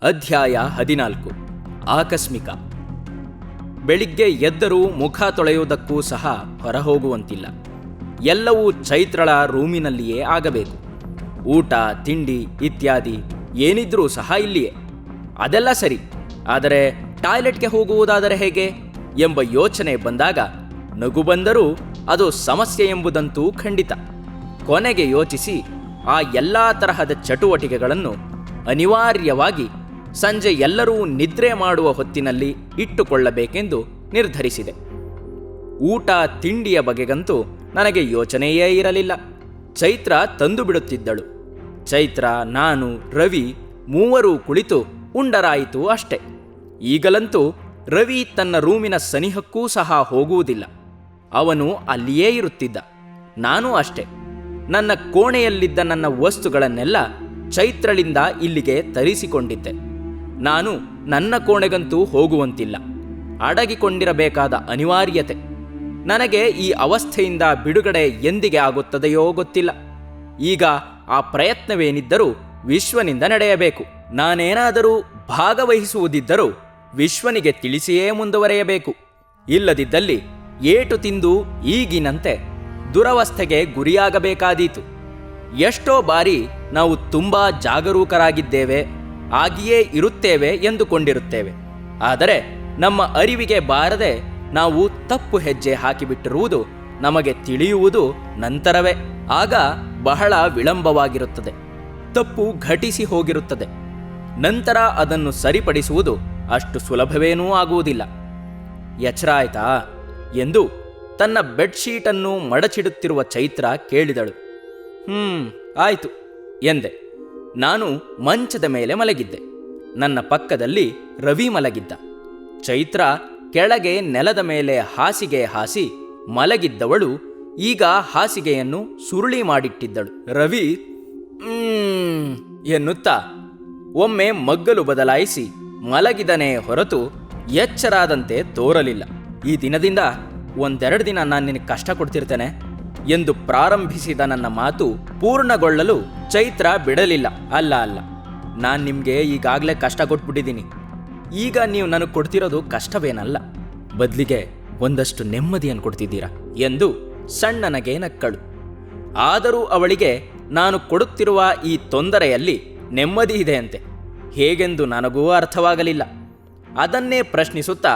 ಅಧ್ಯಾಯ 14. ಆಕಸ್ಮಿಕ. ಬೆಳಿಗ್ಗೆ ಎದ್ದರೂ ಮುಖ ತೊಳೆಯುವುದಕ್ಕೂ ಸಹ ಹೊರಹೋಗುವಂತಿಲ್ಲ. ಎಲ್ಲವೂ ಚೈತ್ರಳ ರೂಮಿನಲ್ಲಿಯೇ ಆಗಬೇಕು. ಊಟ ತಿಂಡಿ ಇತ್ಯಾದಿ ಏನಿದ್ರೂ ಸಹ ಇಲ್ಲಿಯೇ. ಅದೆಲ್ಲ ಸರಿ, ಆದರೆ ಟಾಯ್ಲೆಟ್ಗೆ ಹೋಗುವುದಾದರೆ ಹೇಗೆ ಎಂಬ ಯೋಚನೆ ಬಂದಾಗ ನಗು ಬಂದರೂ ಅದು ಸಮಸ್ಯೆ ಎಂಬುದಂತೂ ಖಂಡಿತ. ಕೊನೆಗೆ ಯೋಚಿಸಿ ಆ ಎಲ್ಲ ತರಹದ ಚಟುವಟಿಕೆಗಳನ್ನು ಅನಿವಾರ್ಯವಾಗಿ ಸಂಜೆ ಎಲ್ಲರೂ ನಿದ್ರೆ ಮಾಡುವ ಹೊತ್ತಿನಲ್ಲಿ ಇಟ್ಟುಕೊಳ್ಳಬೇಕೆಂದು ನಿರ್ಧರಿಸಿದೆ. ಊಟ ತಿಂಡಿಯ ಬಗೆಗಂತೂ ನನಗೆ ಯೋಚನೆಯೇ ಇರಲಿಲ್ಲ. ಚೈತ್ರ ತಂದು ಬಿಡುತ್ತಿದ್ದಳು. ಚೈತ್ರ, ನಾನು, ರವಿ ಮೂವರೂ ಕುಳಿತು ಉಂಡರಾಯಿತು ಅಷ್ಟೆ. ಈಗಲಂತೂ ರವಿ ತನ್ನ ರೂಮಿನ ಸನಿಹಕ್ಕೂ ಸಹ ಹೋಗುವುದಿಲ್ಲ. ಅವನು ಅಲ್ಲಿಯೇ ಇರುತ್ತಿದ್ದ. ನಾನೂ ಅಷ್ಟೆ. ನನ್ನ ಕೋಣೆಯಲ್ಲಿದ್ದ ನನ್ನ ವಸ್ತುಗಳನ್ನೆಲ್ಲ ಚೈತ್ರಳಿಂದ ಇಲ್ಲಿಗೆ ತರಿಸಿಕೊಂಡಿದ್ದೆ. ನಾನು ನನ್ನ ಕೋಣೆಗಂತೂ ಹೋಗುವಂತಿಲ್ಲ. ಅಡಗಿಕೊಂಡಿರಬೇಕಾದ ಅನಿವಾರ್ಯತೆ. ನನಗೆ ಈ ಅವಸ್ಥೆಯಿಂದ ಬಿಡುಗಡೆ ಎಂದಿಗೆ ಆಗುತ್ತದೆಯೋ ಗೊತ್ತಿಲ್ಲ. ಈಗ ಆ ಪ್ರಯತ್ನವೇನಿದ್ದರೂ ವಿಶ್ವನಿಂದ ನಡೆಯಬೇಕು. ನಾನೇನಾದರೂ ಭಾಗವಹಿಸುವುದಿದ್ದರೂ ವಿಶ್ವನಿಗೆ ತಿಳಿಸಿಯೇ ಮುಂದುವರೆಯಬೇಕು. ಇಲ್ಲದಿದ್ದಲ್ಲಿ ಏಟು ತಿಂದು ಈಗಿನಂತೆ ದುರವಸ್ಥೆಗೆ ಗುರಿಯಾಗಬೇಕಾದೀತು. ಎಷ್ಟೋ ಬಾರಿ ನಾವು ತುಂಬ ಜಾಗರೂಕರಾಗಿದ್ದೇವೆ, ಆಗಿಯೇ ಇರುತ್ತೇವೆ ಎಂದುಕೊಂಡಿರುತ್ತೇವೆ. ಆದರೆ ನಮ್ಮ ಅರಿವಿಗೆ ಬಾರದೆ ನಾವು ತಪ್ಪು ಹೆಜ್ಜೆ ಹಾಕಿಬಿಟ್ಟಿರುವುದು ನಮಗೆ ತಿಳಿಯುವುದು ನಂತರವೇ. ಆಗ ಬಹಳ ವಿಳಂಬವಾಗಿರುತ್ತದೆ. ತಪ್ಪು ಘಟಿಸಿ ಹೋಗಿರುತ್ತದೆ. ನಂತರ ಅದನ್ನು ಸರಿಪಡಿಸುವುದು ಅಷ್ಟು ಸುಲಭವೇನೂ ಆಗುವುದಿಲ್ಲ. ಎಚ್ಚರ ಆಯ್ತಾ ಎಂದು ತನ್ನ ಬೆಡ್ಶೀಟನ್ನು ಮಡಚಿಡುತ್ತಿರುವ ಚೈತ್ರ ಕೇಳಿದಳು. ಆಯಿತು ಎಂದೆ. ನಾನು ಮಂಚದ ಮೇಲೆ ಮಲಗಿದ್ದೆ. ನನ್ನ ಪಕ್ಕದಲ್ಲಿ ರವಿ ಮಲಗಿದ್ದ. ಚೈತ್ರ ಕೆಳಗೆ ನೆಲದ ಮೇಲೆ ಹಾಸಿಗೆ ಹಾಸಿ ಮಲಗಿದ್ದವಳು ಈಗ ಹಾಸಿಗೆಯನ್ನು ಸುರುಳಿ ಮಾಡಿಟ್ಟಿದ್ದಳು. ರವಿ ಎನ್ನುತ್ತಾ ಒಮ್ಮೆ ಮಗ್ಗಲು ಬದಲಾಯಿಸಿ ಮಲಗಿದನೇ ಹೊರತು ಎಚ್ಚರಾದಂತೆ ತೋರಲಿಲ್ಲ. ಈ ದಿನದಿಂದ ಒಂದೆರಡು ದಿನ ನಾನು ನಿನಗೆ ಕಷ್ಟ ಕೊಡ್ತಿರ್ತೇನೆ ಎಂದು ಪ್ರಾರಂಭಿಸಿದ ನನ್ನ ಮಾತು ಪೂರ್ಣಗೊಳ್ಳಲು ಚೈತ್ರ ಬಿಡಲಿಲ್ಲ. ಅಲ್ಲ, ನಾನು ನಿಮಗೆ ಈಗಾಗಲೇ ಕಷ್ಟ ಕೊಟ್ಬಿಟ್ಟಿದ್ದೀನಿ. ಈಗ ನೀವು ನನಗೆ ಕೊಡ್ತಿರೋದು ಕಷ್ಟವೇನಲ್ಲ, ಬದಲಿಗೆ ಒಂದಷ್ಟು ನೆಮ್ಮದಿಯನ್ನು ಕೊಡ್ತಿದ್ದೀರಾ ಎಂದು ಸಣ್ಣನಗೆ ನಕ್ಕಳು. ಆದರೂ ಅವಳಿಗೆ ನಾನು ಕೊಡುತ್ತಿರುವ ಈ ತೊಂದರೆಯಲ್ಲಿ ನೆಮ್ಮದಿ ಇದೆಯಂತೆ. ಹೇಗೆಂದು ನನಗೂ ಅರ್ಥವಾಗಲಿಲ್ಲ. ಅದನ್ನೇ ಪ್ರಶ್ನಿಸುತ್ತಾ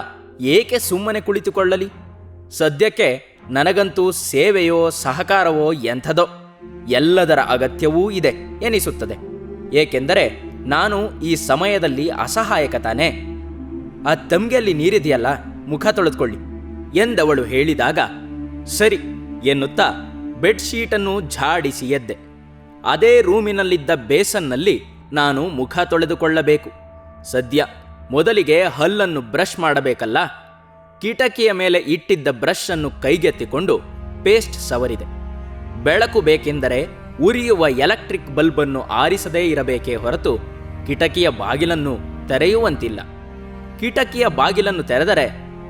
ಏಕೆ ಸುಮ್ಮನೆ ಕುಳಿತುಕೊಳ್ಳಲಿ? ಸದ್ಯಕ್ಕೆ ನನಗಂತೂ ಸೇವೆಯೋ ಸಹಕಾರವೋ ಎಂಥದೋ ಎಲ್ಲದರ ಅಗತ್ಯವೂ ಇದೆ ಎನಿಸುತ್ತದೆ. ಏಕೆಂದರೆ ನಾನು ಈ ಸಮಯದಲ್ಲಿ ಅಸಹಾಯಕ ತಾನೇ. ಆ ತಂಗಿಯಲ್ಲಿ ನೀರಿದೆಯಲ್ಲ, ಮುಖ ತೊಳೆದುಕೊಳ್ಳಿ ಎಂದವಳು ಹೇಳಿದಾಗ ಸರಿ ಎನ್ನುತ್ತಾ ಬೆಡ್ಶೀಟನ್ನು ಝಾಡಿಸಿ ಎದ್ದೆ. ಅದೇ ರೂಮಿನಲ್ಲಿದ್ದ ಬೇಸನ್ನಲ್ಲಿ ನಾನು ಮುಖ ತೊಳೆದುಕೊಳ್ಳಬೇಕು. ಸದ್ಯ ಮೊದಲಿಗೆ ಹಲ್ಲನ್ನು ಬ್ರಷ್ ಮಾಡಬೇಕಲ್ಲ. ಕಿಟಕಿಯ ಮೇಲೆ ಇಟ್ಟಿದ್ದ ಬ್ರಷ್ ಅನ್ನು ಕೈಗೆತ್ತಿಕೊಂಡು ಪೇಸ್ಟ್ ಸವರಿದೆ. ಬೆಳಕು ಬೇಕೆಂದರೆ ಉರಿಯುವ ಎಲೆಕ್ಟ್ರಿಕ್ ಬಲ್ಬನ್ನು ಆರಿಸದೇ ಇರಬೇಕೇ ಹೊರತು ಕಿಟಕಿಯ ಬಾಗಿಲನ್ನು ತೆರೆಯುವಂತಿಲ್ಲ. ಕಿಟಕಿಯ ಬಾಗಿಲನ್ನು ತೆರೆದರೆ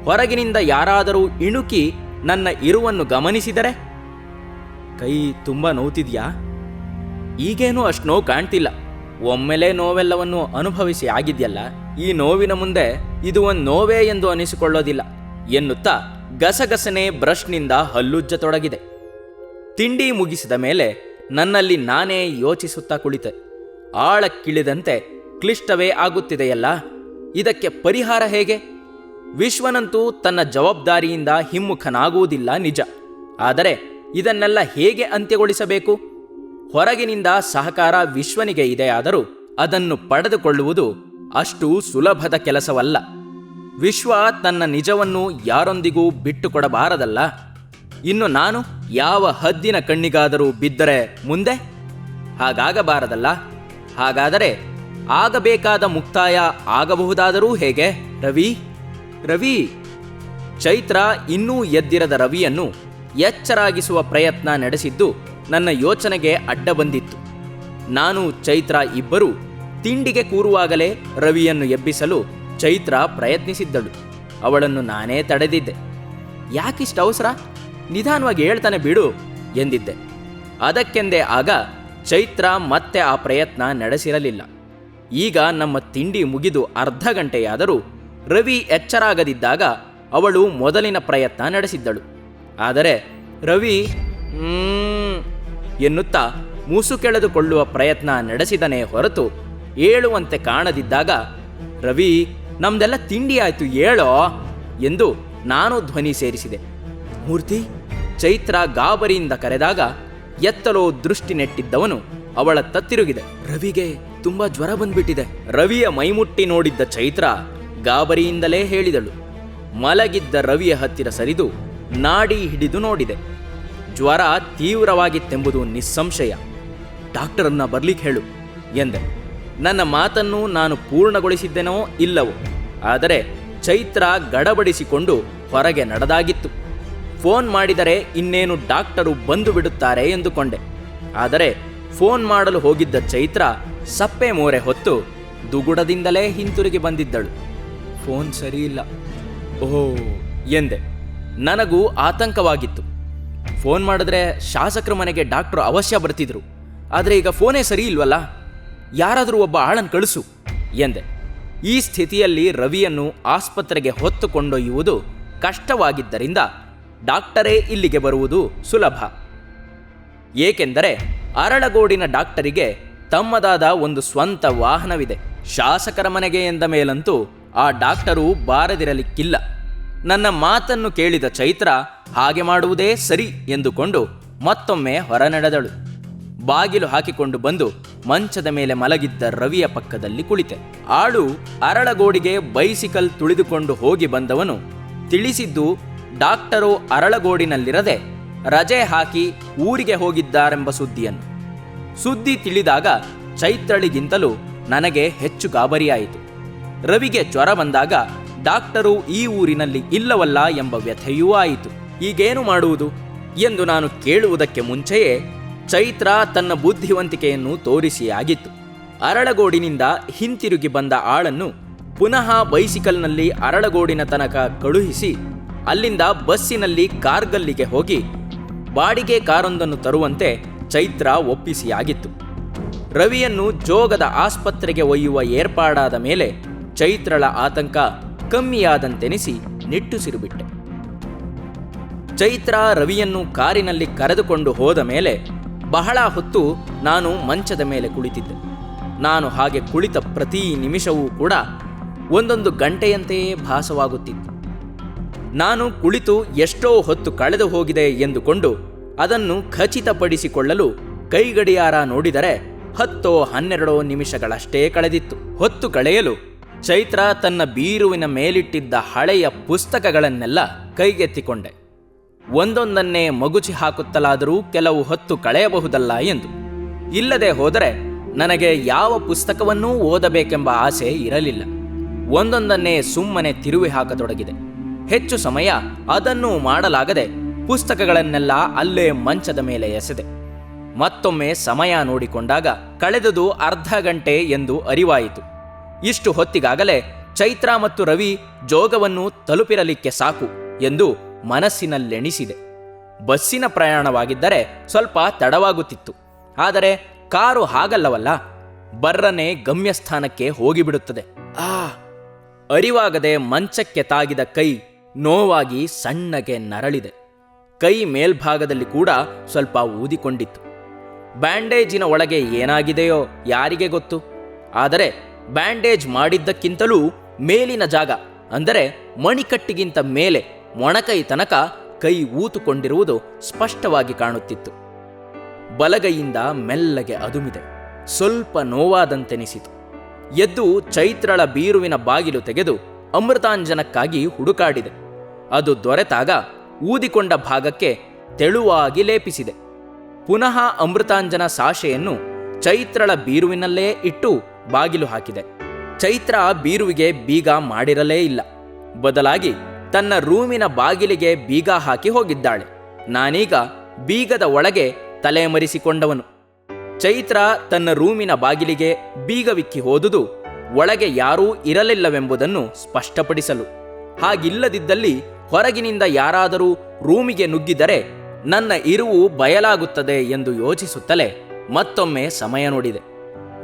ಹೊರಗಿನಿಂದ ಯಾರಾದರೂ ಇಣುಕಿ ನನ್ನ ಇರುವನ್ನು ಗಮನಿಸಿದರೆ ಕೈ ತುಂಬ ನೋವ್ತಿದ್ಯಾ? ಈಗೇನೂ ಅಷ್ಟು ನೋವು ಕಾಣ್ತಿಲ್ಲ. ಒಮ್ಮೆಲೇ ನೋವೆಲ್ಲವನ್ನು ಅನುಭವಿಸಿ ಆಗಿದೆಯಲ್ಲ, ಈ ನೋವಿನ ಮುಂದೆ ಇದು ಒಂದು ನೋವೇ ಎಂದು ಅನಿಸಿಕೊಳ್ಳೋದಿಲ್ಲ ಎನ್ನುತ್ತಾ ಗಸಗಸನೆ ಬ್ರಷ್ನಿಂದ ಹಲ್ಲುಜ್ಜತೊಡಗಿದೆ. ತಿಂಡಿ ಮುಗಿಸಿದ ಮೇಲೆ ನನ್ನಲ್ಲಿ ನಾನೇ ಯೋಚಿಸುತ್ತಾ ಕುಳಿತೆ. ಆಳಕ್ಕಿಳಿದಂತೆ ಕ್ಲಿಷ್ಟವೇ ಆಗುತ್ತಿದೆಯಲ್ಲ, ಇದಕ್ಕೆ ಪರಿಹಾರ ಹೇಗೆ? ವಿಶ್ವನಂತೂ ತನ್ನ ಜವಾಬ್ದಾರಿಯಿಂದ ಹಿಮ್ಮುಖನಾಗುವುದಿಲ್ಲ ನಿಜ. ಆದರೆ ಇದನ್ನೆಲ್ಲ ಹೇಗೆ ಅಂತ್ಯಗೊಳಿಸಬೇಕು? ಹೊರಗಿನಿಂದ ಸಹಕಾರ ವಿಶ್ವನಿಗೆ ಇದೆಯಾದರೂ ಅದನ್ನು ಪಡೆದುಕೊಳ್ಳುವುದು ಅಷ್ಟು ಸುಲಭದ ಕೆಲಸವಲ್ಲ. ವಿಶ್ವ ತನ್ನ ನಿಜವನ್ನು ಯಾರೊಂದಿಗೂ ಬಿಟ್ಟುಕೊಡಬಾರದಲ್ಲ. ಇನ್ನು ನಾನು ಯಾವ ಹದ್ದಿನ ಕಣ್ಣಿಗಾದರೂ ಬಿದ್ದರೆ ಮುಂದೆ ಹಾಗಾಗಬಾರದಲ್ಲ. ಹಾಗಾದರೆ ಆಗಬೇಕಾದ ಮುಕ್ತಾಯ ಆಗಬಹುದಾದರೂ ಹೇಗೆ? ರವಿ ಚೈತ್ರ ಇನ್ನೂ ಎದ್ದಿರದ ರವಿಯನ್ನು ಎಚ್ಚರಾಗಿಸುವ ಪ್ರಯತ್ನ ನಡೆಸಿದ್ದು ನನ್ನ ಯೋಚನೆಗೆ ಅಡ್ಡ ಬಂದಿತ್ತು. ನಾನು ಚೈತ್ರ ಇಬ್ಬರೂ ತಿಂಡಿಗೆ ಕೂರುವಾಗಲೇ ರವಿಯನ್ನು ಎಬ್ಬಿಸಲು ಚೈತ್ರ ಪ್ರಯತ್ನಿಸಿದ್ದಳು. ಅವಳನ್ನು ನಾನೇ ತಡೆದಿದ್ದೆ. ಯಾಕಿಷ್ಟು ಅವಸರ? ನಿಧಾನವಾಗಿ ಹೇಳ್ತಾನೆ ಬಿಡು ಎಂದಿದ್ದೆ. ಅದಕ್ಕೆಂದೇ ಆಗ ಚೈತ್ರ ಮತ್ತೆ ಆ ಪ್ರಯತ್ನ ನಡೆಸಿರಲಿಲ್ಲ. ಈಗ ನಮ್ಮ ತಿಂಡಿ ಮುಗಿದು ಅರ್ಧ ಗಂಟೆಯಾದರೂ ರವಿ ಎಚ್ಚರಾಗದಿದ್ದಾಗ ಅವಳು ಮೊದಲಿನ ಪ್ರಯತ್ನ ನಡೆಸಿದ್ದಳು. ಆದರೆ ರವಿ ಎನ್ನುತ್ತಾ ಮೂಸು ಕೆಳೆದುಕೊಳ್ಳುವ ಪ್ರಯತ್ನ ನಡೆಸಿದನೇ ಹೊರತು ಏಳುವಂತೆ ಕಾಣದಿದ್ದಾಗ, ರವಿ, ನಮ್ದೆಲ್ಲ ತಿಂಡಿ ಆಯ್ತು, ಏಳೋ ಎಂದು ನಾನು ಧ್ವನಿ ಸೇರಿಸಿದೆ. ಮೂರ್ತಿ, ಚೈತ್ರ ಗಾಬರಿಯಿಂದ ಕರೆದಾಗ ಎತ್ತಲೋ ದೃಷ್ಟಿ ನೆಟ್ಟಿದ್ದವನು ಅವಳತ್ತ ತಿರುಗಿದೆ. ರವಿಗೆ ತುಂಬಾ ಜ್ವರ ಬಂದ್ಬಿಟ್ಟಿದೆ. ರವಿಯ ಮೈಮುಟ್ಟಿ ನೋಡಿದ್ದ ಚೈತ್ರ ಗಾಬರಿಯಿಂದಲೇ ಹೇಳಿದಳು. ಮಲಗಿದ್ದ ರವಿಯ ಹತ್ತಿರ ಸರಿದು ನಾಡಿ ಹಿಡಿದು ನೋಡಿದೆ. ಜ್ವರ ತೀವ್ರವಾಗಿತ್ತೆಂಬುದು ನಿಸ್ಸಂಶಯ. ಡಾಕ್ಟರನ್ನ ಬರ್ಲಿಕ್ಕೆ ಹೇಳು ಎಂದೆ. ನನ್ನ ಮಾತನ್ನು ನಾನು ಪೂರ್ಣಗೊಳಿಸಿದ್ದೆನೋ ಇಲ್ಲವೋ, ಆದರೆ ಚೈತ್ರ ಗಡಬಡಿಸಿಕೊಂಡು ಹೊರಗೆ ನಡೆದಾಗಿತ್ತು. ಫೋನ್ ಮಾಡಿದರೆ ಇನ್ನೇನು ಡಾಕ್ಟರು ಬಂದು ಬಿಡುತ್ತಾರೆ ಎಂದುಕೊಂಡೆ. ಆದರೆ ಫೋನ್ ಮಾಡಲು ಹೋಗಿದ್ದ ಚೈತ್ರ ಸಪ್ಪೆ ಮೋರೆ ಹೊತ್ತು ದುಗುಡದಿಂದಲೇ ಹಿಂತಿರುಗಿ ಬಂದಿದ್ದಳು. ಫೋನ್ ಸರಿಯಿಲ್ಲ. ಓಹೋ ಎಂದೆ. ನನಗೂ ಆತಂಕವಾಗಿತ್ತು. ಫೋನ್ ಮಾಡಿದ್ರೆ ಶಾಸಕರ ಮನೆಗೆ ಡಾಕ್ಟರು ಅವಶ್ಯ ಬರ್ತಿದ್ರು. ಆದರೆ ಈಗ ಫೋನೇ ಸರಿ ಇಲ್ವಲ್ಲ, ಯಾರಾದರೂ ಒಬ್ಬ ಆಳನ್ನು ಕಳಿಸು ಎಂದೆ. ಈ ಸ್ಥಿತಿಯಲ್ಲಿ ರವಿಯನ್ನು ಆಸ್ಪತ್ರೆಗೆ ಹೊತ್ತು ಕೊಂಡೊಯ್ಯುವುದು ಕಷ್ಟವಾಗಿದ್ದರಿಂದ ಡಾಕ್ಟರೇ ಇಲ್ಲಿಗೆ ಬರುವುದು ಸುಲಭ. ಏಕೆಂದರೆ ಅರಳಗೋಡಿನ ಡಾಕ್ಟರಿಗೆ ತಮ್ಮದಾದ ಒಂದು ಸ್ವಂತ ವಾಹನವಿದೆ. ಶಾಸಕರ ಮನೆಗೆ ಎಂದ ಮೇಲಂತೂ ಆ ಡಾಕ್ಟರು ಬಾರದಿರಲಿಕ್ಕಿಲ್ಲ. ನನ್ನ ಮಾತನ್ನು ಕೇಳಿದ ಚೈತ್ರ ಹಾಗೆ ಮಾಡುವುದೇ ಸರಿ ಎಂದುಕೊಂಡು ಮತ್ತೊಮ್ಮೆ ಹೊರ ನಡೆದಳು. ಬಾಗಿಲು ಹಾಕಿಕೊಂಡು ಬಂದು ಮಂಚದ ಮೇಲೆ ಮಲಗಿದ್ದ ರವಿಯ ಪಕ್ಕದಲ್ಲಿ ಕುಳಿತೆ. ಆಳು ಅರಳಗೋಡಿಗೆ ಬೈಸಿಕಲ್ ತುಳಿದುಕೊಂಡು ಹೋಗಿ ಬಂದವನು ತಿಳಿಸಿದ್ದು ಡಾಕ್ಟರು ಅರಳಗೋಡಿನಲ್ಲಿರದೆ ರಜೆ ಹಾಕಿ ಊರಿಗೆ ಹೋಗಿದ್ದಾರೆಂಬ ಸುದ್ದಿಯನ್ನು. ಸುದ್ದಿ ತಿಳಿದಾಗ ಚೈತ್ರಳಿಗಿಂತಲೂ ನನಗೆ ಹೆಚ್ಚು ಗಾಬರಿಯಾಯಿತು. ರವಿಗೆ ಜ್ವರ ಬಂದಾಗ ಡಾಕ್ಟರು ಈ ಊರಿನಲ್ಲಿ ಇಲ್ಲವಲ್ಲ ಎಂಬ ವ್ಯಥೆಯೂ ಆಯಿತು. ಈಗೇನು ಮಾಡುವುದು ಎಂದು ನಾನು ಕೇಳುವುದಕ್ಕೆ ಮುಂಚೆಯೇ ಚೈತ್ರ ತನ್ನ ಬುದ್ಧಿವಂತಿಕೆಯನ್ನು ತೋರಿಸಿಯಾಗಿತ್ತು. ಅರಳಗೋಡಿನಿಂದ ಹಿಂತಿರುಗಿ ಬಂದ ಆಳನ್ನು ಪುನಃ ಬೈಸಿಕಲ್ನಲ್ಲಿ ಅರಳಗೋಡಿನ ತನಕ ಕಳುಹಿಸಿ ಅಲ್ಲಿಂದ ಬಸ್ಸಿನಲ್ಲಿ ಕಾರ್ಗಲ್ಲಿಗೆ ಹೋಗಿ ಬಾಡಿಗೆ ಕಾರೊಂದನ್ನು ತರುವಂತೆ ಚೈತ್ರ ಒಪ್ಪಿಸಿಯಾಗಿತ್ತು. ರವಿಯನ್ನು ಜೋಗದ ಆಸ್ಪತ್ರೆಗೆ ಒಯ್ಯುವ ಏರ್ಪಾಡಾದ ಮೇಲೆ ಚೈತ್ರಳ ಆತಂಕ ಕಮ್ಮಿಯಾದಂತೆನಿಸಿ ನಿಟ್ಟುಸಿರುಬಿಟ್ಟೆ. ಚೈತ್ರ ರವಿಯನ್ನು ಕಾರಿನಲ್ಲಿ ಕರೆದುಕೊಂಡು ಹೋದ ಮೇಲೆ ಬಹಳ ಹೊತ್ತು ನಾನು ಮಂಚದ ಮೇಲೆ ಕುಳಿತಿದ್ದೆ. ನಾನು ಹಾಗೆ ಕುಳಿತ ಪ್ರತಿ ನಿಮಿಷವೂ ಕೂಡ ಒಂದೊಂದು ಗಂಟೆಯಂತೆಯೇ ಭಾಸವಾಗುತ್ತಿತ್ತು. ನಾನು ಕುಳಿತು ಎಷ್ಟೋ ಹೊತ್ತು ಕಳೆದು ಹೋಗಿದೆ ಎಂದುಕೊಂಡು ಅದನ್ನು ಖಚಿತಪಡಿಸಿಕೊಳ್ಳಲು ಕೈಗಡಿಯಾರ ನೋಡಿದರೆ 10-12 ನಿಮಿಷಗಳಷ್ಟೇ ಕಳೆದಿತ್ತು. ಹೊತ್ತು ಕಳೆಯಲು ಚೈತ್ರ ತನ್ನ ಬೀರುವಿನ ಮೇಲಿಟ್ಟಿದ್ದ ಹಳೆಯ ಪುಸ್ತಕಗಳನ್ನೆಲ್ಲ ಕೈಗೆತ್ತಿಕೊಂಡೆ. ಒಂದೊಂದನ್ನೇ ಮಗುಚಿ ಹಾಕುತ್ತಲಾದರೂ ಕೆಲವು ಹೊತ್ತು ಕಳೆಯಬಹುದಲ್ಲ ಎಂದು. ಇಲ್ಲದೆ ಹೋದರೆ ನನಗೆ ಯಾವ ಪುಸ್ತಕವನ್ನೂ ಓದಬೇಕೆಂಬ ಆಸೆ ಇರಲಿಲ್ಲ. ಒಂದೊಂದನ್ನೇ ಸುಮ್ಮನೆ ತಿರುವಿ ಹಾಕತೊಡಗಿದೆ. ಹೆಚ್ಚು ಸಮಯ ಅದನ್ನೂ ಮಾಡಲಾಗದೆ ಪುಸ್ತಕಗಳನ್ನೆಲ್ಲ ಅಲ್ಲೇ ಮಂಚದ ಮೇಲೆ ಎಸೆದೆ. ಮತ್ತೊಮ್ಮೆ ಸಮಯ ನೋಡಿಕೊಂಡಾಗ ಕಳೆದುದು ಅರ್ಧ ಗಂಟೆ ಎಂದು ಅರಿವಾಯಿತು. ಇಷ್ಟು ಹೊತ್ತಿಗಾಗಲೇ ಚೈತ್ರ ಮತ್ತು ರವಿ ಜೋಗವನ್ನು ತಲುಪಿರಲಿಕ್ಕೆ ಸಾಕು ಎಂದು ಮನಸ್ಸಿನಲ್ಲೆಣಿಸಿದೆ. ಬಸ್ಸಿನ ಪ್ರಯಾಣವಾಗಿದ್ದರೆ ಸ್ವಲ್ಪ ತಡವಾಗುತ್ತಿತ್ತು. ಆದರೆ ಕಾರು ಹಾಗಲ್ಲವಲ್ಲ, ಬರ್ರನೆ ಗಮ್ಯಸ್ಥಾನಕ್ಕೆ ಹೋಗಿಬಿಡುತ್ತದೆ. ಅರಿವಾಗದೆ ಮಂಚಕ್ಕೆ ತಾಗಿದ ಕೈ ನೋವಾಗಿ ಸಣ್ಣಗೆ ನರಳಿದೆ. ಕೈ ಮೇಲ್ಭಾಗದಲ್ಲಿ ಕೂಡ ಸ್ವಲ್ಪ ಊದಿಕೊಂಡಿತ್ತು. ಬ್ಯಾಂಡೇಜಿನ ಒಳಗೆ ಏನಾಗಿದೆಯೋ ಯಾರಿಗೆ ಗೊತ್ತು. ಆದರೆ ಬ್ಯಾಂಡೇಜ್ ಮಾಡಿದ್ದಕ್ಕಿಂತಲೂ ಮೇಲಿನ ಜಾಗ, ಅಂದರೆ ಮಣಿಕಟ್ಟಿಗಿಂತ ಮೇಲೆ ಮೊಣಕೈ ತನಕ ಕೈ ಊತುಕೊಂಡಿರುವುದು ಸ್ಪಷ್ಟವಾಗಿ ಕಾಣುತ್ತಿತ್ತು. ಬಲಗೈಯಿಂದ ಮೆಲ್ಲಗೆ ಅದುಮಿದೆ. ಸ್ವಲ್ಪ ನೋವಾದಂತೆನಿಸಿತು. ಎದ್ದು ಚೈತ್ರಳ ಬೀರುವಿನ ಬಾಗಿಲು ತೆಗೆದು ಅಮೃತಾಂಜನಕ್ಕಾಗಿ ಹುಡುಕಾಡಿದೆ. ಅದು ದೊರೆತಾಗ ಊದಿಕೊಂಡ ಭಾಗಕ್ಕೆ ತೆಳುವಾಗಿ ಲೇಪಿಸಿದೆ. ಪುನಃ ಅಮೃತಾಂಜನ ಸಾಶೆಯನ್ನು ಚೈತ್ರಳ ಬೀರುವಿನಲ್ಲೇ ಇಟ್ಟು ಬಾಗಿಲು ಹಾಕಿದೆ. ಚೈತ್ರ ಬೀರುವಿಗೆ ಬೀಗ ಮಾಡಿರಲೇ ಇಲ್ಲ. ಬದಲಾಗಿ ತನ್ನ ರೂಮಿನ ಬಾಗಿಲಿಗೆ ಬೀಗ ಹಾಕಿ ಹೋಗಿದ್ದಾಳೆ. ನಾನೀಗ ಬೀಗದ ಒಳಗೆ ತಲೆಮರೆಸಿಕೊಂಡವನು. ಚೈತ್ರ ತನ್ನ ರೂಮಿನ ಬಾಗಿಲಿಗೆ ಬೀಗವಿಕ್ಕಿ ಹೋದುದು ಒಳಗೆ ಯಾರೂ ಇರಲಿಲ್ಲವೆಂಬುದನ್ನು ಸ್ಪಷ್ಟಪಡಿಸಲು. ಹಾಗಿಲ್ಲದಿದ್ದಲ್ಲಿ ಹೊರಗಿನಿಂದ ಯಾರಾದರೂ ರೂಮಿಗೆ ನುಗ್ಗಿದರೆ ನನ್ನ ಇರುವು ಬಯಲಾಗುತ್ತದೆ ಎಂದು ಯೋಚಿಸುತ್ತಲೇ ಮತ್ತೊಮ್ಮೆ ಸಮಯ ನೋಡಿದೆ.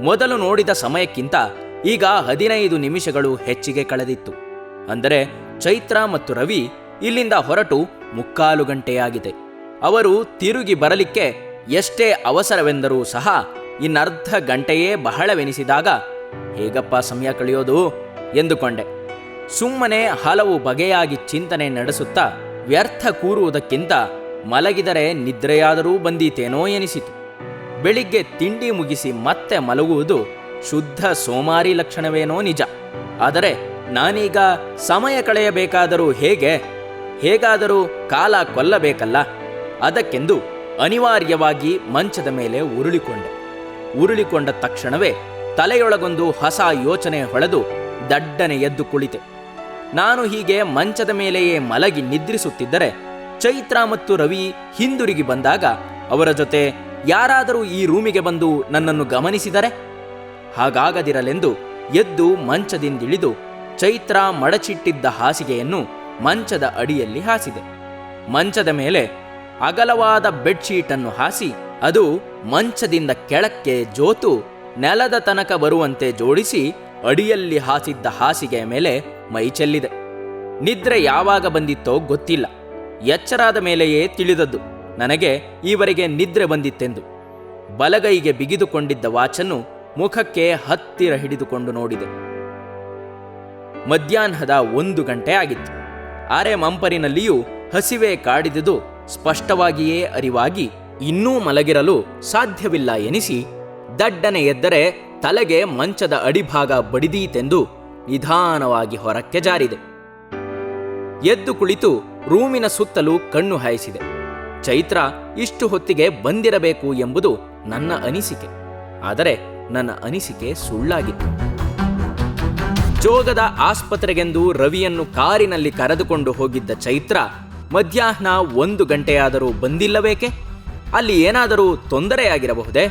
ಮೊದಲು ನೋಡಿದ ಸಮಯಕ್ಕಿಂತ ಈಗ 15 ನಿಮಿಷಗಳು ಹೆಚ್ಚಿಗೆ ಕಳೆದಿತ್ತು. ಅಂದರೆ ಚೈತ್ರ ಮತ್ತು ರವಿ ಇಲ್ಲಿಂದ ಹೊರಟು 3/4 ಗಂಟೆಯಾಗಿದೆ. ಅವರು ತಿರುಗಿ ಬರಲಿಕ್ಕೆ ಎಷ್ಟೇ ಅವಸರವೆಂದರೂ ಸಹ ಇನ್ನರ್ಧ ಗಂಟೆಯೇ ಬಹಳವೆನಿಸಿದಾಗ ಹೇಗಪ್ಪ ಸಮಯ ಕಳೆಯೋದು ಎಂದುಕೊಂಡೆ. ಸುಮ್ಮನೆ ಹಲವು ಬಗೆಯಾಗಿ ಚಿಂತನೆ ನಡೆಸುತ್ತಾ ವ್ಯರ್ಥ ಕೂರುವುದಕ್ಕಿಂತ ಮಲಗಿದರೆ ನಿದ್ರೆಯಾದರೂ ಬಂದೀತೇನೋ ಎನಿಸಿತು. ಬೆಳಿಗ್ಗೆ ತಿಂಡಿ ಮುಗಿಸಿ ಮತ್ತೆ ಮಲಗುವುದು ಶುದ್ಧ ಸೋಮಾರಿ ಲಕ್ಷಣವೇನೋ ನಿಜ. ಆದರೆ ನಾನೀಗ ಸಮಯ ಕಳೆಯಬೇಕಾದರೂ ಹೇಗಾದರೂ ಕಾಲ ಕೊಲ್ಲಬೇಕಲ್ಲ. ಅದಕ್ಕೆಂದು ಅನಿವಾರ್ಯವಾಗಿ ಮಂಚದ ಮೇಲೆ ಉರುಳಿಕೊಂಡ ತಕ್ಷಣವೇ ತಲೆಯೊಳಗೊಂದು ಹೊಸ ಯೋಚನೆ ಹೊಳೆದು ದಡ್ಡನೆ ಎದ್ದು ಕುಳಿತೆ. ನಾನು ಹೀಗೆ ಮಂಚದ ಮೇಲೆಯೇ ಮಲಗಿ ನಿದ್ರಿಸುತ್ತಿದ್ದರೆ ಚೈತ್ರ ಮತ್ತು ರವಿ ಹಿಂದಿರುಗಿ ಬಂದಾಗ ಅವರ ಜೊತೆ ಯಾರಾದರೂ ಈ ರೂಮಿಗೆ ಬಂದು ನನ್ನನ್ನು ಗಮನಿಸಿದರೆ? ಹಾಗಾಗದಿರಲೆಂದು ಎದ್ದು ಮಂಚದಿಂದಿಳಿದು ಚೈತ್ರ ಮಡಚಿಟ್ಟಿದ್ದ ಹಾಸಿಗೆಯನ್ನು ಮಂಚದ ಅಡಿಯಲ್ಲಿ ಹಾಸಿದೆ. ಮಂಚದ ಮೇಲೆ ಅಗಲವಾದ ಬೆಡ್ಶೀಟನ್ನು ಹಾಸಿ ಅದು ಮಂಚದಿಂದ ಕೆಳಕ್ಕೆ ಜೋತು ನೆಲದ ತನಕ ಬರುವಂತೆ ಜೋಡಿಸಿ ಅಡಿಯಲ್ಲಿ ಹಾಸಿದ್ದ ಹಾಸಿಗೆಯ ಮೇಲೆ ಮೈ ಚೆಲ್ಲಿದೆ. ನಿದ್ರೆ ಯಾವಾಗ ಬಂದಿತ್ತೋ ಗೊತ್ತಿಲ್ಲ. ಎಚ್ಚರಾದ ಮೇಲೆಯೇ ತಿಳಿದದ್ದು ನನಗೆ ಈವರೆಗೆ ನಿದ್ರೆ ಬಂದಿತ್ತೆಂದು. ಬಲಗೈಗೆ ಬಿಗಿದುಕೊಂಡಿದ್ದ ವಾಚನ್ನು ಮುಖಕ್ಕೆ ಹತ್ತಿರ ಹಿಡಿದುಕೊಂಡು ನೋಡಿದೆ. ಮಧ್ಯಾಹ್ನದ 1 ಗಂಟೆ ಆಗಿತ್ತು. ಅರೆ ಮಂಪರಿನಲ್ಲಿಯೂ ಹಸಿವೆ ಕಾಡಿದುದು ಸ್ಪಷ್ಟವಾಗಿಯೇ ಅರಿವಾಗಿ ಇನ್ನೂ ಮಲಗಿರಲು ಸಾಧ್ಯವಿಲ್ಲ ಎನಿಸಿ ದಡ್ಡನೆ ಎದ್ದರೆ ತಲೆಗೆ ಮಂಚದ ಅಡಿಭಾಗ ಬಡಿದೀತೆಂದು ನಿಧಾನವಾಗಿ ಹೊರಕ್ಕೆ ಜಾರಿದೆ. ಎದ್ದು ಕುಳಿತು ರೂಮಿನ ಸುತ್ತಲೂ ಕಣ್ಣು ಹಾಯಿಸಿದೆ. ಚೈತ್ರ ಇಷ್ಟು ಹೊತ್ತಿಗೆ ಬಂದಿರಬೇಕು ಎಂಬುದು ನನ್ನ ಅನಿಸಿಕೆ. ಆದರೆ ನನ್ನ ಅನಿಸಿಕೆ ಸುಳ್ಳಾಗಿತ್ತು. ಜೋಗದ ಆಸ್ಪತ್ರೆಗೆಂದು ರವಿಯನ್ನು ಕಾರಿನಲ್ಲಿ ಕರೆದುಕೊಂಡು ಹೋಗಿದ್ದ ಚೈತ್ರ ಮಧ್ಯಾಹ್ನ 1 ಗಂಟೆಯಾದರೂ ಬಂದಿಲ್ಲಬೇಕೆ? ಅಲ್ಲಿ ಏನಾದರೂ ತೊಂದರೆಯಾಗಿರಬಹುದೇ?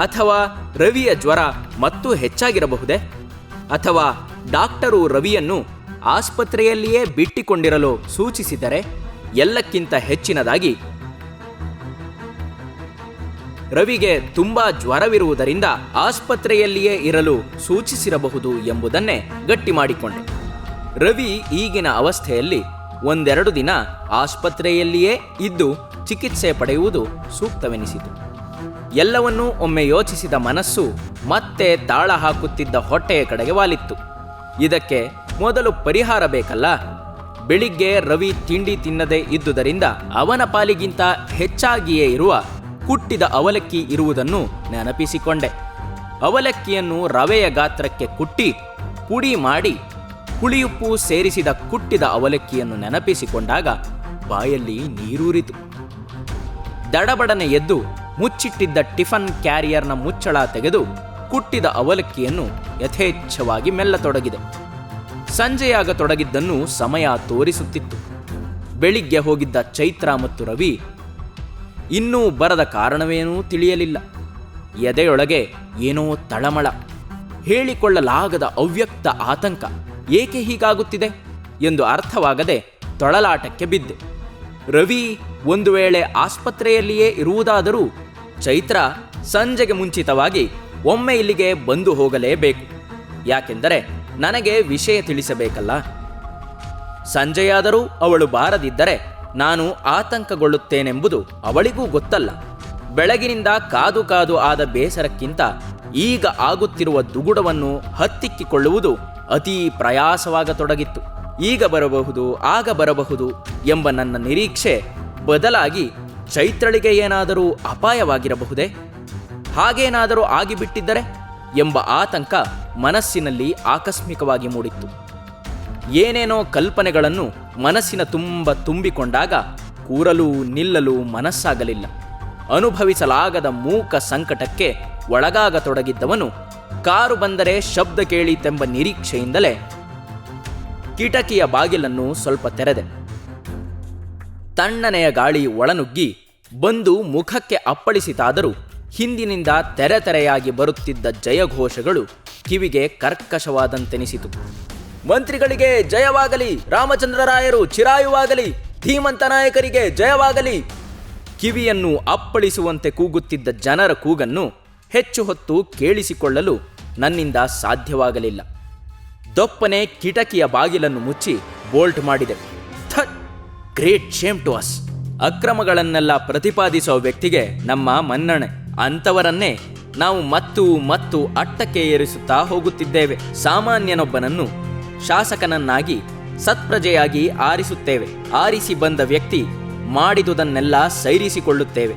ಅಥವಾ ರವಿಯ ಜ್ವರ ಮತ್ತೂ ಹೆಚ್ಚಾಗಿರಬಹುದೇ? ಅಥವಾ ಡಾಕ್ಟರು ರವಿಯನ್ನು ಆಸ್ಪತ್ರೆಯಲ್ಲಿಯೇ ಬಿಟ್ಟಿಕೊಂಡಿರಲು ಸೂಚಿಸಿದರೆ? ಎಲ್ಲಕ್ಕಿಂತ ಹೆಚ್ಚಿನದಾಗಿ ರವಿಗೆ ತುಂಬಾ ಜ್ವರವಿರುವುದರಿಂದ ಆಸ್ಪತ್ರೆಯಲ್ಲಿಯೇ ಇರಲು ಸೂಚಿಸಿರಬಹುದು ಎಂಬುದನ್ನೇ ಗಟ್ಟಿ ಮಾಡಿಕೊಂಡೆ. ರವಿ ಈಗಿನ ಅವಸ್ಥೆಯಲ್ಲಿ 1-2 ದಿನ ಆಸ್ಪತ್ರೆಯಲ್ಲಿಯೇ ಇದ್ದು ಚಿಕಿತ್ಸೆ ಪಡೆಯುವುದು ಸೂಕ್ತವೆನಿಸಿತು. ಎಲ್ಲವನ್ನೂ ಒಮ್ಮೆ ಯೋಚಿಸಿದ ಮನಸ್ಸು ಮತ್ತೆ ತಾಳ ಹಾಕುತ್ತಿದ್ದ ಹೊಟ್ಟೆಯ ಕಡೆಗೆ ವಾಲಿತ್ತು. ಇದಕ್ಕೆ ಮೊದಲು ಪರಿಹಾರ ಬೇಕಲ್ಲ. ಬೆಳಿಗ್ಗೆ ರವಿ ತಿಂಡಿ ತಿನ್ನದೇ ಇದ್ದುದರಿಂದ ಅವನ ಪಾಲಿಗಿಂತ ಹೆಚ್ಚಾಗಿಯೇ ಇರುವ ಕುಟ್ಟಿದ ಅವಲಕ್ಕಿ ಇರುವುದನ್ನು ನೆನಪಿಸಿಕೊಂಡೆ. ಅವಲಕ್ಕಿಯನ್ನು ರವೆಯ ಗಾತ್ರಕ್ಕೆ ಕುಟ್ಟಿ ಪುಡಿ ಮಾಡಿ ಹುಳಿಯುಪ್ಪು ಸೇರಿಸಿದ ಕುಟ್ಟಿದ ಅವಲಕ್ಕಿಯನ್ನು ನೆನಪಿಸಿಕೊಂಡಾಗ ಬಾಯಲ್ಲಿ ನೀರೂರಿತು. ದಡಬಡನೆ ಎದ್ದು ಮುಚ್ಚಿಟ್ಟಿದ್ದ ಟಿಫನ್ ಕ್ಯಾರಿಯರ್ನ ಮುಚ್ಚಳ ತೆಗೆದು ಕುಟ್ಟಿದ ಅವಲಕ್ಕಿಯನ್ನು ಯಥೇಚ್ಛವಾಗಿ ಮೆಲ್ಲತೊಡಗಿದೆ. ಸಂಜೆಯಾಗತೊಡಗಿದ್ದನ್ನು ಸಮಯ ತೋರಿಸುತ್ತಿತ್ತು. ಬೆಳಿಗ್ಗೆ ಹೋಗಿದ್ದ ಚೈತ್ರ ಮತ್ತು ರವಿ ಇನ್ನೂ ಬರದ ಕಾರಣವೇನೂ ತಿಳಿಯಲಿಲ್ಲ. ಎದೆಯೊಳಗೆ ಏನೋ ತಳಮಳ, ಹೇಳಿಕೊಳ್ಳಲಾಗದ ಅವ್ಯಕ್ತ ಆತಂಕ. ಏಕೆ ಹೀಗಾಗುತ್ತಿದೆ ಎಂದು ಅರ್ಥವಾಗದೆ ತೊಳಲಾಟಕ್ಕೆ ಬಿದ್ದೆ. ರವಿ ಒಂದು ವೇಳೆ ಆಸ್ಪತ್ರೆಯಲ್ಲಿಯೇ ಇರುವುದಾದರೂ ಚೈತ್ರ ಸಂಜೆಗೆ ಮುಂಚಿತವಾಗಿ ಒಮ್ಮೆ ಇಲ್ಲಿಗೆ ಬಂದು ಹೋಗಲೇಬೇಕು. ಯಾಕೆಂದರೆ ನನಗೆ ವಿಷಯ ತಿಳಿಸಬೇಕಲ್ಲ. ಸಂಜೆಯಾದರೂ ಅವಳು ಬಾರದಿದ್ದರೆ ನಾನು ಆತಂಕಗೊಳ್ಳುತ್ತೇನೆಂಬುದು ಅವಳಿಗೂ ಗೊತ್ತಲ್ಲ. ಬೆಳಗಿನಿಂದ ಕಾದು ಕಾದು ಆದ ಬೇಸರಕ್ಕಿಂತ ಈಗ ಆಗುತ್ತಿರುವ ದುಗುಡವನ್ನು ಹತ್ತಿಕ್ಕಿಕೊಳ್ಳುವುದು ಅತೀ ಪ್ರಯಾಸವಾಗತೊಡಗಿತ್ತು. ಈಗ ಬರಬಹುದು, ಆಗ ಬರಬಹುದು ಎಂಬ ನನ್ನ ನಿರೀಕ್ಷೆ ಬದಲಾಗಿ ಚೈತ್ರಳಿಗೆ ಏನಾದರೂ ಅಪಾಯವಾಗಿರಬಹುದೇ? ಹಾಗೇನಾದರೂ ಆಗಿಬಿಟ್ಟಿದ್ದರೆ ಎಂಬ ಆತಂಕ ಮನಸ್ಸಿನಲ್ಲಿ ಆಕಸ್ಮಿಕವಾಗಿ ಮೂಡಿತ್ತು. ಏನೇನೋ ಕಲ್ಪನೆಗಳನ್ನು ಮನಸ್ಸಿನ ತುಂಬಿಕೊಂಡಾಗ ಕೂರಲು ನಿಲ್ಲಲು ಮನಸ್ಸಾಗಲಿಲ್ಲ. ಅನುಭವಿಸಲಾಗದ ಮೂಕ ಸಂಕಟಕ್ಕೆ ಒಳಗಾಗತೊಡಗಿದ್ದವನು ಕಾರು ಬಂದರೆ ಶಬ್ದ ಕೇಳೀತೆಂಬ ನಿರೀಕ್ಷೆಯಿಂದಲೇ ಕಿಟಕಿಯ ಬಾಗಿಲನ್ನು ಸ್ವಲ್ಪ ತೆರೆದೆ. ತಣ್ಣನೆಯ ಗಾಳಿ ಒಳನುಗ್ಗಿ ಬಂದು ಮುಖಕ್ಕೆ ಅಪ್ಪಳಿಸಿತಾದರೂ ಹಿಂದಿನಿಂದ ತೆರೆಯಾಗಿ ಬರುತ್ತಿದ್ದ ಜಯಘೋಷಗಳು ಕಿವಿಗೆ ಕರ್ಕಶವಾದಂತೆನಿಸಿತು. ಮಂತ್ರಿಗಳಿಗೆ ಜಯವಾಗಲಿ, ರಾಮಚಂದ್ರರಾಯರು ಚಿರಾಯುವಾಗಲಿ, ಧೀಮಂತ ನಾಯಕರಿಗೆ ಜಯವಾಗಲಿ ಕಿವಿಯನ್ನು ಅಪ್ಪಳಿಸುವಂತೆ ಕೂಗುತ್ತಿದ್ದ ಜನರ ಕೂಗನ್ನು ಹೆಚ್ಚು ಹೊತ್ತು ಕೇಳಿಸಿಕೊಳ್ಳಲು ನನ್ನಿಂದ ಸಾಧ್ಯವಾಗಲಿಲ್ಲ. ದೊಪ್ಪನೆ ಕಿಟಕಿಯ ಬಾಗಿಲನ್ನು ಮುಚ್ಚಿ ಬೋಲ್ಟ್ ಮಾಡಿದೆ. Great shame to us. ಅಕ್ರಮಗಳನ್ನೆಲ್ಲ ಪ್ರತಿಪಾದಿಸುವ ವ್ಯಕ್ತಿಗೆ ನಮ್ಮ ಮನ್ನಣೆ. ಅಂಥವರನ್ನೇ ನಾವು ಮತ್ತು ಅಟ್ಟಕ್ಕೆ ಏರಿಸುತ್ತಾ ಹೋಗುತ್ತಿದ್ದೇವೆ. ಸಾಮಾನ್ಯನೊಬ್ಬನನ್ನು ಶಾಸಕನನ್ನಾಗಿ ಸತ್ಪ್ರಜೆಯಾಗಿ ಆರಿಸುತ್ತೇವೆ. ಆರಿಸಿ ಬಂದ ವ್ಯಕ್ತಿ ಮಾಡಿದುದನ್ನೆಲ್ಲ ಸೈರಿಸಿಕೊಳ್ಳುತ್ತೇವೆ.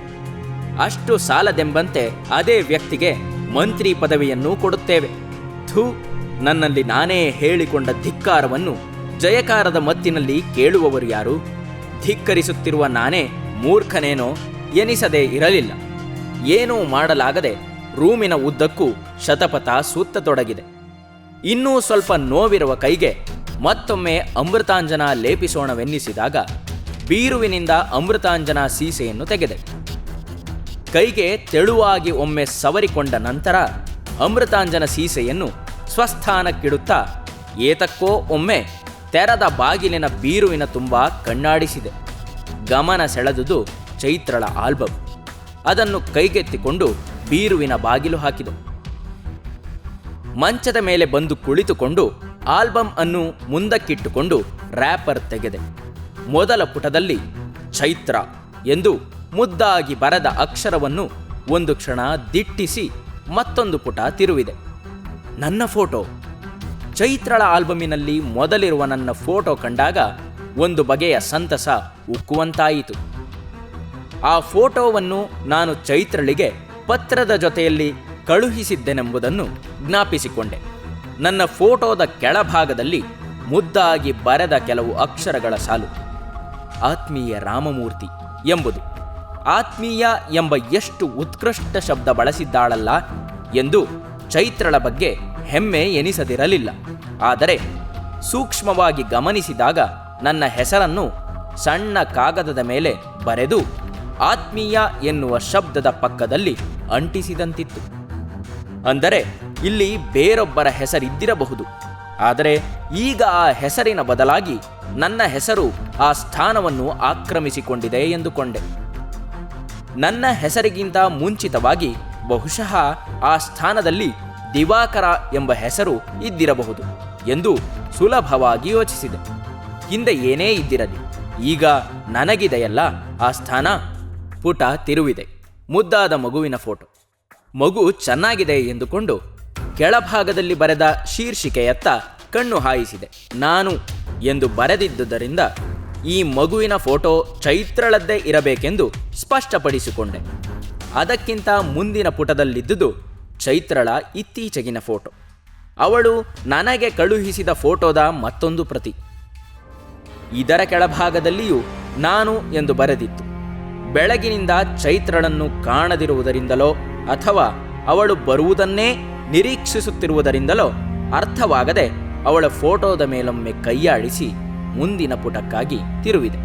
ಅಷ್ಟು ಸಾಲದೆಂಬಂತೆ ಅದೇ ವ್ಯಕ್ತಿಗೆ ಮಂತ್ರಿ ಪದವಿಯನ್ನು ಕೊಡುತ್ತೇವೆ. ನನ್ನಲ್ಲಿ ನಾನೇ ಹೇಳಿಕೊಂಡ ಧಿಕ್ಕಾರವನ್ನು ಜಯಕಾರದ ಮತ್ತಿನಲ್ಲಿ ಕೇಳುವವರು ಯಾರು? ಧಿಕ್ಕರಿಸುತ್ತಿರುವ ನಾನೇ ಮೂರ್ಖನೇನೋ ಎನಿಸದೇ ಇರಲಿಲ್ಲ. ಏನೂ ಮಾಡಲಾಗದೆ ರೂಮಿನ ಉದ್ದಕ್ಕೂ ಶತಪಥ ಸುತ್ತತೊಡಗಿದೆ. ಇನ್ನೂ ಸ್ವಲ್ಪ ನೋವಿರುವ ಕೈಗೆ ಮತ್ತೊಮ್ಮೆ ಅಮೃತಾಂಜನ ಲೇಪಿಸೋಣವೆನ್ನಿಸಿದಾಗ ಬೀರುವಿನಿಂದ ಅಮೃತಾಂಜನ ಸೀಸೆಯನ್ನು ತೆಗೆದೆ. ಕೈಗೆ ತೆಳುವಾಗಿ ಒಮ್ಮೆ ಸವರಿಕೊಂಡ ನಂತರ ಅಮೃತಾಂಜನ ಸೀಸೆಯನ್ನು ಸ್ವಸ್ಥಾನಕ್ಕಿಡುತ್ತಾ ಏತಕ್ಕೋ ಒಮ್ಮೆ ತೆರೆದ ಬಾಗಿಲಿನ ಬೀರುವಿನ ತುಂಬ ಕಣ್ಣಾಡಿಸಿದೆ. ಗಮನ ಸೆಳೆದುದು ಚೈತ್ರಳ ಆಲ್ಬಮ್. ಅದನ್ನು ಕೈಗೆತ್ತಿಕೊಂಡು ಬೀರುವಿನ ಬಾಗಿಲು ಹಾಕಿದೆ. ಮಂಚದ ಮೇಲೆ ಬಂದು ಕುಳಿತುಕೊಂಡು ಆಲ್ಬಮ್ ಅನ್ನು ಮುಂದಕ್ಕಿಟ್ಟುಕೊಂಡು ರ್ಯಾಪರ್ ತೆಗೆದೆ. ಮೊದಲ ಪುಟದಲ್ಲಿ ಚೈತ್ರ ಎಂದು ಮುದ್ದಾಗಿ ಬರೆದ ಅಕ್ಷರವನ್ನು ಒಂದು ಕ್ಷಣ ದಿಟ್ಟಿಸಿ ಮತ್ತೊಂದು ಪುಟ ತಿರುವಿದೆ. ನನ್ನ ಫೋಟೋ. ಚೈತ್ರಳ ಆಲ್ಬಮಿನಲ್ಲಿ ಮೊದಲಿರುವ ನನ್ನ ಫೋಟೋ ಕಂಡಾಗ ಒಂದು ಬಗೆಯ ಸಂತಸ ಉಕ್ಕುವಂತಾಯಿತು. ಆ ಫೋಟೋವನ್ನು ನಾನು ಚೈತ್ರಳಿಗೆ ಪತ್ರದ ಜೊತೆಯಲ್ಲಿ ಕಳುಹಿಸಿದ್ದೆನೆಂಬುದನ್ನು ಜ್ಞಾಪಿಸಿಕೊಂಡೆ. ನನ್ನ ಫೋಟೋದ ಕೆಳಭಾಗದಲ್ಲಿ ಮುದ್ದಾಗಿ ಬರೆದ ಕೆಲವು ಅಕ್ಷರಗಳ ಸಾಲು ಆತ್ಮೀಯ ರಾಮಮೂರ್ತಿ ಎಂಬುದು. ಆತ್ಮೀಯ ಎಂಬ ಎಷ್ಟು ಉತ್ಕೃಷ್ಟ ಶಬ್ದ ಬಳಸಿದ್ದಾಳಲ್ಲ ಎಂದು ಚೈತ್ರಳ ಬಗ್ಗೆ ಹೆಮ್ಮೆ ಎನಿಸದಿರಲಿಲ್ಲ. ಆದರೆ ಸೂಕ್ಷ್ಮವಾಗಿ ಗಮನಿಸಿದಾಗ ನನ್ನ ಹೆಸರನ್ನು ಸಣ್ಣ ಕಾಗದದ ಮೇಲೆ ಬರೆದು ಆತ್ಮೀಯ ಎನ್ನುವ ಶಬ್ದದ ಪಕ್ಕದಲ್ಲಿ ಅಂಟಿಸಿದಂತಿತ್ತು. ಅಂದರೆ ಇಲ್ಲಿ ಬೇರೊಬ್ಬರ ಹೆಸರಿದ್ದಿರಬಹುದು. ಆದರೆ ಈಗ ಆ ಹೆಸರಿನ ಬದಲಾಗಿ ನನ್ನ ಹೆಸರು ಆ ಸ್ಥಾನವನ್ನು ಆಕ್ರಮಿಸಿಕೊಂಡಿದೆ ಎಂದುಕೊಂಡೆ. ನನ್ನ ಹೆಸರಿಗಿಂತ ಮುಂಚಿತವಾಗಿ ಬಹುಶಃ ಆ ಸ್ಥಾನದಲ್ಲಿ ದಿವಾಕರ ಎಂಬ ಹೆಸರು ಇದ್ದಿರಬಹುದು ಎಂದು ಸುಲಭವಾಗಿ ಯೋಚಿಸಿದೆ. ಹಿಂದೆ ಏನೇ ಇದ್ದಿರಲಿ, ಈಗ ನನಗಿದೆಯಲ್ಲ ಆ ಸ್ಥಾನ. ಪುಟ ತಿರುವಿದೆ. ಮುದ್ದಾದ ಮಗುವಿನ ಫೋಟೋ. ಮಗು ಚೆನ್ನಾಗಿದೆ ಎಂದುಕೊಂಡು ಕೆಳಭಾಗದಲ್ಲಿ ಬರೆದ ಶೀರ್ಷಿಕೆಯತ್ತ ಕಣ್ಣು ಹಾಯಿಸಿದೆ. ನಾನು ಎಂದು ಬರೆದಿದ್ದುದರಿಂದ ಈ ಮಗುವಿನ ಫೋಟೋ ಚೈತ್ರಳದ್ದೇ ಇರಬೇಕೆಂದು ಸ್ಪಷ್ಟಪಡಿಸಿಕೊಂಡೆ. ಅದಕ್ಕಿಂತ ಮುಂದಿನ ಪುಟದಲ್ಲಿದ್ದುದು ಚೈತ್ರಳ ಇತ್ತೀಚೆಗಿನ ಫೋಟೋ. ಅವಳು ನನಗೆ ಕಳುಹಿಸಿದ ಫೋಟೋದ ಮತ್ತೊಂದು ಪ್ರತಿ. ಇದರ ಕೆಳಭಾಗದಲ್ಲಿಯೂ ನಾನು ಎಂದು ಬರೆದಿತ್ತು. ಬೆಳಗಿನಿಂದ ಚೈತ್ರಳನ್ನು ಕಾಣದಿರುವುದರಿಂದಲೋ ಅಥವಾ ಅವಳು ಬರುವುದನ್ನೇ ನಿರೀಕ್ಷಿಸುತ್ತಿರುವುದರಿಂದಲೋ ಅರ್ಥವಾಗದೆ ಅವಳ ಫೋಟೋದ ಮೇಲೊಮ್ಮೆ ಕೈಯಾಡಿಸಿ ಮುಂದಿನ ಪುಟಕ್ಕಾಗಿ ತಿರುವಿದೆ.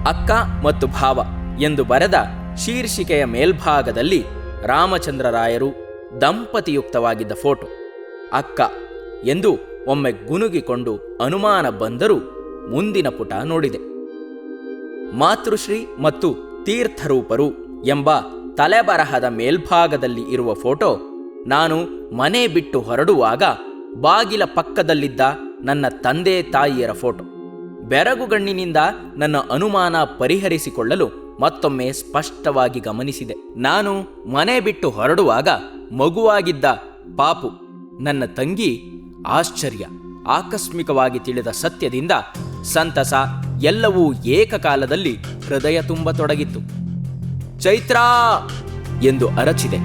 ಅಕ್ಕ ಮತ್ತು ಭಾವ ಎಂದು ಬರೆದ ಶೀರ್ಷಿಕೆಯ ಮೇಲ್ಭಾಗದಲ್ಲಿ ರಾಮಚಂದ್ರರಾಯರು ದಂಪತಿಯುಕ್ತವಾಗಿದ್ದ ಫೋಟೋ. ಅಕ್ಕ ಎಂದು ಒಮ್ಮೆ ಗುನುಗಿಕೊಂಡು ಅನುಮಾನ ಬಂದರೂ ಮುಂದಿನ ಪುಟ ನೋಡಿದೆ. ಮಾತೃಶ್ರೀ ಮತ್ತು ತೀರ್ಥರೂಪರು ಎಂಬ ತಲೆಬರಹದ ಮೇಲ್ಭಾಗದಲ್ಲಿ ಇರುವ ಫೋಟೋ ನಾನು ಮನೆ ಬಿಟ್ಟು ಹೊರಡುವಾಗ ಬಾಗಿಲ ಪಕ್ಕದಲ್ಲಿದ್ದ ನನ್ನ ತಂದೆ ತಾಯಿಯರ ಫೋಟೋ. ಬೆರಗುಗಣ್ಣಿನಿಂದ ನನ್ನ ಅನುಮಾನ ಪರಿಹರಿಸಿಕೊಳ್ಳಲು ಮತ್ತೊಮ್ಮೆ ಸ್ಪಷ್ಟವಾಗಿ ಗಮನಿಸಿದೆ. ನಾನು ಮನೆ ಬಿಟ್ಟು ಹೊರಡುವಾಗ ಮಗುವಾಗಿದ್ದ ಪಾಪು ನನ್ನ ತಂಗಿ. ಆಶ್ಚರ್ಯ, ಆಕಸ್ಮಿಕವಾಗಿ ತಿಳಿದ ಸತ್ಯದಿಂದ ಸಂತಸ ಎಲ್ಲವೂ ಏಕಕಾಲದಲ್ಲಿ ಹೃದಯ ತುಂಬತೊಡಗಿತ್ತು. ಚೈತ್ರಾ ಎಂದು ಅರಚಿದೆ.